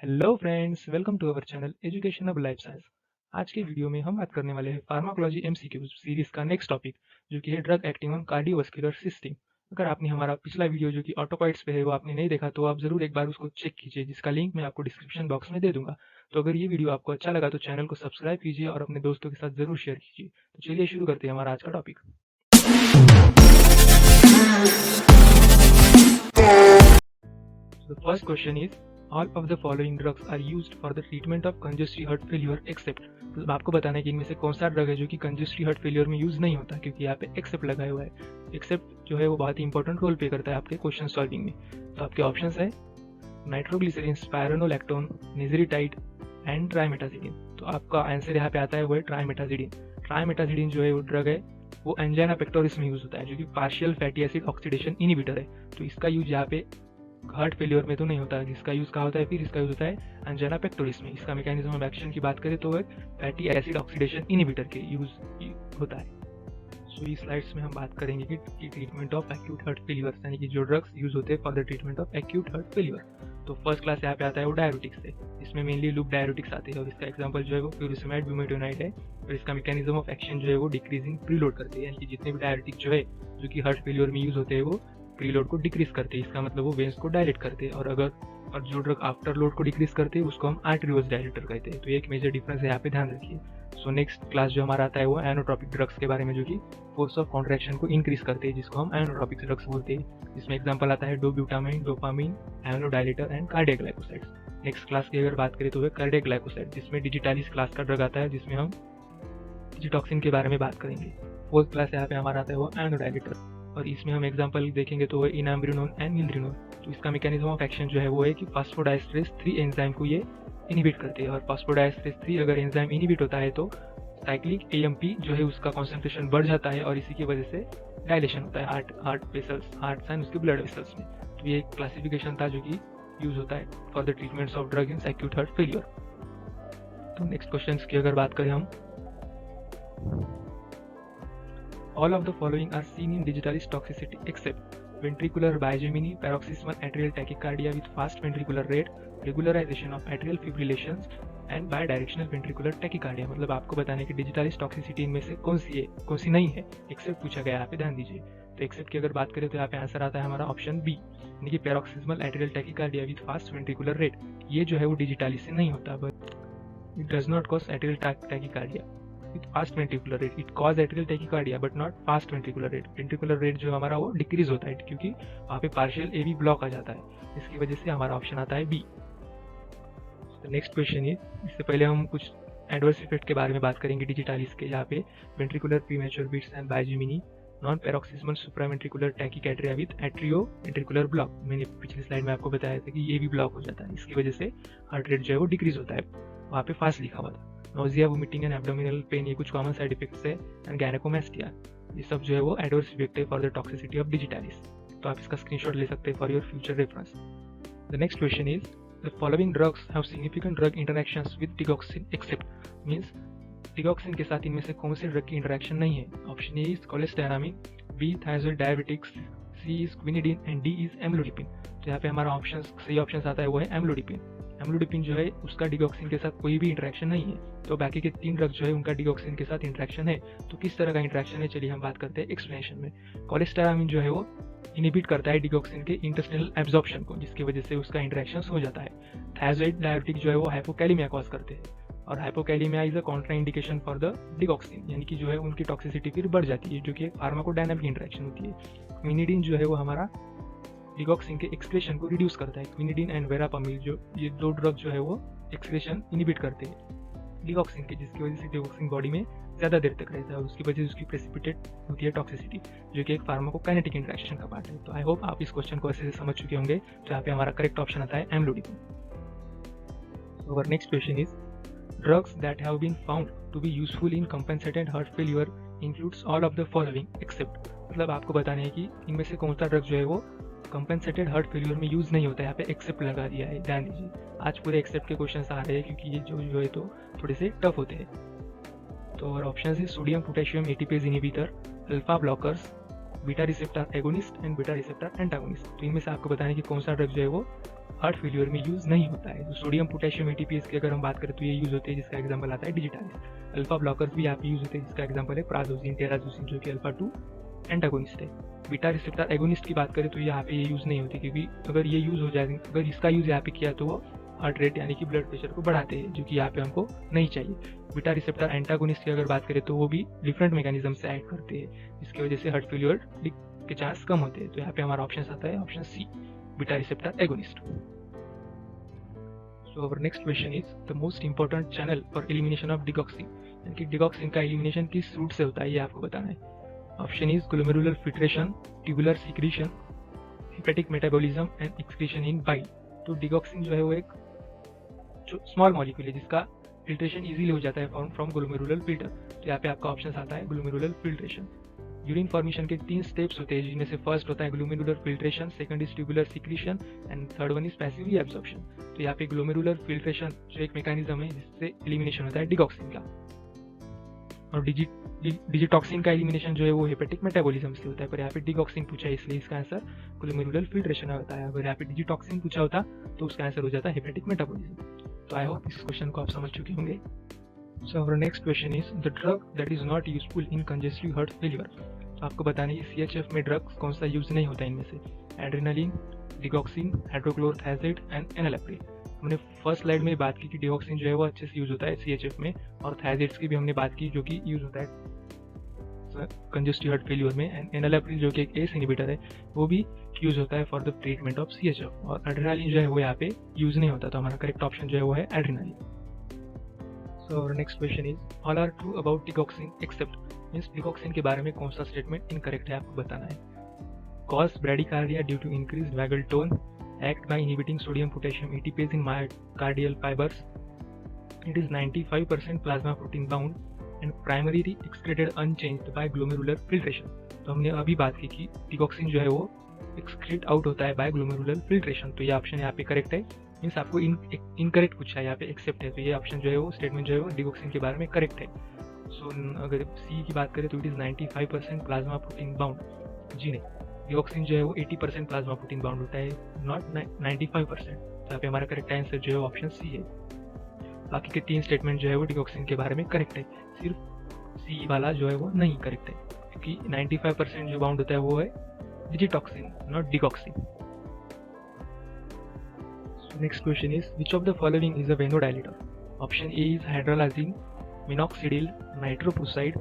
Hello friends, welcome to our channel education of life science. आज के video में हम बात करने वाले हैं फार्माकोलॉजी एमसीक्यू सीरीज का नेक्स्ट टॉपिक, जो कि है drug acting on cardiovascular system. अगर आपने हमारा पिछला वीडियो जो कि ऑटोकॉइड्स पे है वो आपने नहीं देखा तो आप जरूर एक बार उसको चेक कीजिए, जिसका लिंक मैं आपको डिस्क्रिप्शन बॉक्स में दे दूंगा। तो अगर ये वीडियो आपको अच्छा लगा तो चैनल को सब्सक्राइब कीजिए और अपने दोस्तों के साथ जरूर शेयर कीजिए। तो चलिए शुरू करते हैं हमारा आज का topic. First question is all of the following drugs are used for the treatment of congestive heart failure except. मतलब आपको बताना है कि इनमें से कौन सा ड्रग है जो कि कंजेस्टिव हार्ट फेलियर में यूज नहीं होता, क्योंकि यहाँ पे एक्सेप्ट लगाया हुआ है। एक्सेप्ट जो है वो बहुत ही इंपॉर्टेंट रोल प्ले करता है आपके क्वेश्चन सॉल्विंग में। तो आपके ऑप्शंस है नाइट्रोग्लिसरीन, स्पायरोनोलैक्टोन, निजरीटाइड एंड ट्राइमेटाजिडिन। तो आपका आंसर यहाँ पे आता है वो है ट्राइमेटाजिडिन। ट्राइमेटाजिडिन जो है वो ड्रग है वो एंजाइना पेक्टोरिस में यूज होता है, जो कि partial fatty acid oxidation inhibitor है। तो इसका यूज यहाँ पे हार्ट फेलियर में तो नहीं होता है। इसका यूज कहाँ होता है? फिर इसका यूज होता है एंजाइना पेक्टोरिस में। इसका मैकेनिज्म ऑफ एक्शन की बात करें तो फैटी एसिड ऑक्सीडेशन इनिबिटर के यूज होता है। सो इस स्लाइड्स में हम बात करेंगे कि treatment of acute heart failure, यानी कि जो ड्रग्स यूज होते हैं for the treatment of acute heart failure. तो फर्स्ट क्लास यहाँ पे आता है वो डायबिटिक्स है। इसमें मेनली लूप डायबिटिक्स आते हैं और इसका एग्जांपल जो है वो फ्यूरिसमाइड ब्यूमेटोनाइड है। और इसका मैकेनिज्म ऑफ एक्शन जो है वो डिक्रीजिंग प्रीलोड करते हैं, यानी कि जितने भी डायबिटिक जो है जो कि हार्ट फेलियर में यूज होते हैं वो प्रीलोड को डिक्रीज करते हैं। इसका मतलब वो वेन्स को डायलेट करते हैं। और जो ड्रग आफ्टर लोड को डिक्रीज करते हैं उसको हम आर्टेरियोस डायलेटर कहते हैं। तो ये एक मेजर डिफरेंस है, यहाँ पे ध्यान रखिए। सो नेक्स्ट क्लास जो हमारा आता है वो एनोट्रोपिक ड्रग्स के बारे में, जो कि फोर्स ऑफ कॉन्ट्रैक्शन को इंक्रीज करते हैं, जिसको हम एनोट्रोपिक ड्रग्स बोलते हैं। जिसमें एग्जांपल आता है dobutamine, dopamine, inodilator and cardiac glycosides. Next class की अगर बात करें तो वह कार्डियक ग्लाइकोसाइड, जिसमें डिजिटालिस क्लास का ड्रग आता है, जिसमें हम डिजिटॉक्सिन के बारे में बात करेंगे। फोर्थ क्लास यहाँ पे हमारा आता है वो एनोडायलेटर, और इसमें हम एग्जांपल देखेंगे तो है इनाम्ब्रिनोन एंड मिल्ड्रिनोन। तो इसका मैकेनिज्म ऑफ एक्शन जो है वो है कि फास्फोडाइस्ट्रेस 3 एंजाइम को ये इनिबिट करते हैं। और फास्फोडाइस्ट्रेस 3 अगर एंजाइम इनिबिट होता है तो साइक्लिक एएमपी जो है उसका कॉन्सेंट्रेशन बढ़ जाता है, और इसी की वजह से डायलेशन होता है हार्ट वेसल्स, हार्ट एंड उसके ब्लड वेसल्स में। तो ये एक क्लासिफिकेशन था जो कि यूज होता है for the treatments of drug in acute heart failure. तो नेक्स्ट क्वेश्चन की अगर बात करें हम, all of the following are seen in digitalis toxicity except ventricular bigeminy, paroxysmal atrial tachycardia with fast ventricular rate, regularization of atrial fibrillations and bidirectional ventricular tachycardia। मतलब आपको बताने की डिजिटालिस टॉक्सिसिटी इनमें से कौन सी है, कौन सी नहीं है। एक्सेप्ट पूछा गया, यहाँ पे ध्यान दीजिए। तो एक्सेप्ट की अगर बात करें तो यहाँ पे आंसर आता है हमारा ऑप्शन बी, यानी कि paroxysmal atrial tachycardia with fast ventricular rate. ये जो है वो डिजिटालिस से नहीं होता, but it does not cause atrial tachycardia with fast ventricular rate. It cause atrial tachycardia but not fast ventricular rate. Ventricular rate जो हमारा वो डिक्रीज होता है, क्योंकि वहाँ पे पार्शियल एवी ब्लॉक आ जाता है। इसकी वजह से हमारा ऑप्शन आता है बी। नेक्स्ट क्वेश्चन है, इससे पहले हम कुछ एडवर्स इफेक्ट के बारे में बात करेंगे डिजिटालिस के, जहाँ पे ventricular premature beats and bigeminy, non paroxysmal supraventricular tachycardia with atrioventricular block. मैंने पिछली स्लाइड में आपको बताया था कि ये भी ब्लॉक हो जाता है। इसकी वजह से हार्ट रेट जो है वो डिक्रीज होता है, वहाँ पे फास्ट लिखा हुआ था। Nausea, vomiting and abdominal pain, ये कुछ कॉमन साइड इफेक्ट्स है। एंड गायनेकोमेस्टिया, ये सब जो है वो एडवर्स इफेक्ट है for the toxicity of digitalis. तो आप इसका स्क्रीनशॉट ले सकते हैं for your future reference. The next question is the following drugs have significant drug interactions with digoxin except. Means digoxin के साथ इनमें से कौन से ड्रग की इंटरैक्शन नहीं है। Option A is cholestyramine, B thyroid diabetics, C is quinidine and D is amlodipine. तो यहाँ पे हमारा ऑप्शन सही ऑप्शन आता है वो है एम्लोडिपिन। एम्लोडिपिन जो है उसका डिगॉक्सिन के साथ कोई भी इंटरेक्शन नहीं है। तो बाकी के 3 ड्रग जो है उनका डिगॉक्सिन के साथ इंटरेक्शन है। तो किस तरह का इंटरेक्शन है, चलिए हम बात करते हैं एक्सप्लेनेशन में। कोलेस्टेरामिन जो है वो इनिबिट करता है डिगॉक्सिन के इंटेस्टिनल एब्जॉर्प्शन को, जिसकी वजह से उसका इंटरेक्शन हो जाता है। थायरोइड डायबिटिक जो है वो हाइपोकैलिमिया कॉज करते हैं, और hypokalaemia is a Contra indication for the digoxin, यानी कि जो है उनकी टॉक्सिसिटी फिर बढ़ जाती है, जो कि फार्माकोडायनामिक इंटरेक्शन होती है। क्विनिडीन जो है वो हमारा डिगॉक्सिन के एक्सक्रेशन को रिड्यूस करता है। क्विनिडीन एंड वेरापामिल जो ये 2 ड्रग जो है वो एक्सक्रेशन इनिबिट करते हैं डिगॉक्सिन के, जिसकी वजह से डिगॉक्सिन बॉडी में ज़्यादा देर तक रहता है, और उसकी वजह से उसकी प्रेसिपिटेट होती है टॉक्सिसिटी, जो कि एक फार्माकोकाइनेटिक इंटरेक्शन का पार्ट है। तो आई होप आप इस क्वेश्चन को अच्छे से समझ चुके होंगे। तो यहाँ पे हमारा करेक्ट ऑप्शन आता है amlodipine. Our next question is drugs that have been found to be useful in compensated heart failure includes all of the following except. मतलब आपको बताना है कि इनमें से कौन सा ड्रग जो है वो कंपेंसेटेड हार्ट फेलियर में यूज नहीं होता है। यहाँ पे एक्सेप्ट लगा दिया है, ध्यान दीजिए। आज पूरे एक्सेप्ट के क्वेश्चन आ रहे हैं, क्योंकि ये जो है तो थोड़े से टफ होते हैं। तो और ऑप्शन है sodium potassium ATPase inhibitor, alpha blockers, beta receptor agonist and beta receptor antagonist. तो इनमें से आपको बताना है कि कौन सा ड्रग जो है वो हार्ट फेलियर में यूज़ नहीं होता है। तो सोडियम पोटेशियम एटीपीएस की अगर हम बात करें तो ये यूज़ होते हैं, जिसका एग्जांपल आता है डिजिटालिस। अल्फा ब्लॉकर्स भी यहाँ पे यूज़ होते हैं, जिसका एग्जांपल है प्राजोसिन, टेराजोसिन, जो कि अल्फा 2 एंटागोनिस्ट है। बीटा रिसेप्टर एगोनिस्ट की बात करें तो यहाँ पे ये यूज़ नहीं होती, क्योंकि अगर ये यूज़ हो जाए, अगर इसका यूज़ यहाँ पे किया तो वो हार्ट रेट यानी कि ब्लड प्रेशर को बढ़ाते हैं, जो कि यहाँ पे हमको नहीं चाहिए। बीटा रिसेप्टर एंटागोनिस्ट की अगर बात करें तो वो भी डिफरेंट मैकेनिज्म से एक्ट करते हैं, जिसकी वजह से हार्ट फेलियर के चांस कम होते हैं। तो यहाँ पे हमारा ऑप्शन आता है option C, beta receptor agonist. So our next question is the most important channel for elimination of digoxin, यानी कि डिगॉक्सिन का एलिमिनेशन किस रूट से होता है, ये आपको बताना है। Option is glomerular filtration, tubular secretion, hepatic metabolism and excretion in bile. तो डिगॉक्सिन जो है वो एक स्मॉल मॉलिक्यूल है जिसका फिल्ट्रेशन इजीली हो जाता है फ्रॉम ग्लोमेरुलर फिल्टर। तो यहाँ पे आपका ऑप्शन आता है ग्लोमेरुलर फिल्ट्रेशन। यूरिन फॉर्मेशन के 3 स्टेप्स होते हैं, जिनमें से फर्स्ट होता है glomerular filtration, second is tubular secretion and third one is passive reabsorption. तो यहाँ पे ग्लोमेरुलर फिल्ट्रेशन जो एक मैकेनिज्म है जिससे एलिमिनेशन होता है डिगॉक्सिन का, और डिजिटॉक्सिन का एलिमिनेशन जो है वो हेपेटिक मेटाबॉलिज्म से होता है। पर यहाँ पे डिगॉक्सिन पूछा है, इसलिए इसका आंसर ग्लोमेरुलर फिल्ट्रेशन होता है। अगर यहाँ पे डिजिटॉक्सिन पूछा होता तो उसका आंसर हो जाता है हेपेटिक मेटाबॉलिज्म। तो आई होप इस क्वेश्चन को आप समझ चुके होंगे। So our next question is the drug that is not useful in congestive heart failure. तो आपको बताने की CHF में ड्रग्स कौन सा यूज नहीं होता इनमें से, एड्रेनालिन, डिगॉक्सिन, हाइड्रोक्लोरोथियाजिड एंड एनालेप्रिल। हमने फर्स्ट स्लाइड में बात की कि डिगॉक्सिन जो है वो अच्छे से यूज होता है CHF में, और थायजिड्स की भी हमने बात की जो कि यूज होता है कंजेस्टिव हार्ट फेलियर में। एंड एनालेप्रिल जो कि एक ACE इनहिबिटर है वो भी यूज होता है for the treatment of CHF। और एड्रेनालिन जो है वो यहाँ पे यूज नहीं होता। तो हमारा करेक्ट ऑप्शन जो है वो है adrenaline. So our next question is all are true about digoxin except, means digoxin के बारे में कौन सा स्टेटमेंट इनकरेक्ट है आपको बताना है। Cause bradycardia due to increase vagal tone, act by inhibiting sodium potassium ATPase in myocardial fibers, it is 95% plasma protein bound and primarily excreted unchanged by glomerular filtration। तो हमने अभी बात की कि डिगॉक्सिन जो है वो एक्सक्रीट आउट होता है बाय ग्लोमेरुलर फिल्ट्रेशन। तो ये ऑप्शन यहाँ पे करेक्ट है, मीन्स आपको इनकरेक्ट पूछा है, यहाँ पे एक्सेप्ट है। तो ये ऑप्शन जो है वो स्टेटमेंट जो है वो डिगॉक्सिन के बारे में करेक्ट है। सो अगर सी की बात करें तो it is 95% plasma protein bound. जी नहीं, डिगॉक्सिन जो है वो 80% प्लाज्मा प्रोटीन बाउंड होता है, नॉट 95%। तो यहाँ पे हमारा करेक्ट आंसर जो है ऑप्शन सी है। बाकी के 3 स्टेटमेंट जो है वो डिगॉक्सिन के बारे में करेक्ट है, सिर्फ सी वाला जो है वो नहीं करेक्ट है, क्योंकि 95% जो बाउंड होता है वो है digitoxin, not digoxin. Next question is which of the following is a venodilator. Option A is hydralazine, minoxidil, nitroprusside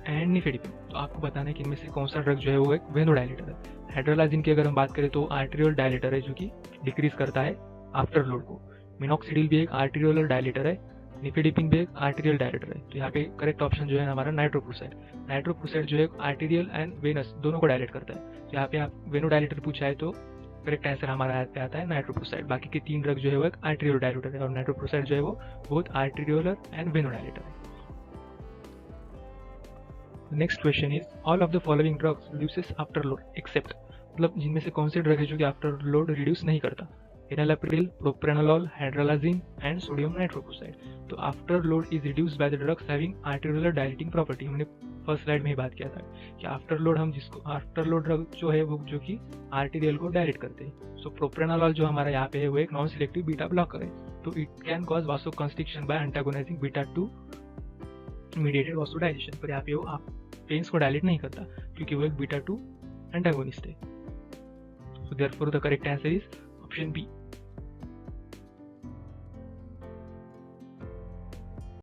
and nifedipine. तो आपको बताना है कि इनमें से कौन सा ड्रग जो है वो एक वेनोडाइलेटर है। हाइड्रोलाजिन की अगर हम बात करें तो आर्टेरियल डायलेटर है, जो कि डिक्रीज करता है आफ्टर लोड को। मिनॉक्सिडिल भी एक आर्टेरियल डायलेटर है, निफेडिपिन भी एक आर्टेरियल डायलेटर है। तो यहाँ पे करेक्ट ऑप्शन जो है हमारा नाइट्रोप्रोसाइड। नाइट्रोप्रोसाइड जो है आर्टेरियल एंड वेनस दोनों को डायलेट करता है। तो यहाँ पे आप वेनोडाइलेटर पूछा है तो करेक्ट आंसर हमारा आता है नाइट्रोप्रोसाइड। बाकी के 3 ड्रग जो है वो एक आर्टेरियल डायलेटर है, और नाइट्रोप्रोसाइड जो है वो बोथ आर्टेरियल एंड वेनोडाइलेटर है। Next question is all of the following drugs reduces afterload except, मतलब जिनमें से कौन से ड्रग है जो कि आफ्टर लोड रिड्यूस नहीं करता। एनालेप्रिल, प्रोप्रेनोलॉल, हाइड्रोलाजिन एंड सोडियम नाइट्रोप्रोसाइड। तो after load is reduced by the drugs having arterial dilating property. हमने फर्स्ट स्लाइड में ही बात किया था कि आफ्टर लोड हम जिसको आफ्टर लोड ड्रग जो है वो जो कि आर्टेरियल को डायलेट करते हैं। सो प्रोप्रेनोलॉल जो हमारा यहाँ पे है वो एक नॉन सिलेक्टिव बीटा ब्लॉकर है, तो it can cause vasoconstriction by antagonising beta 2 mediated vasodilation. पर यहाँ पे वो पेन्स को डायलेट नहीं करता क्योंकि वो एक बीटा 2 एंटागोनिस्ट है। So therefore the correct answer is option B.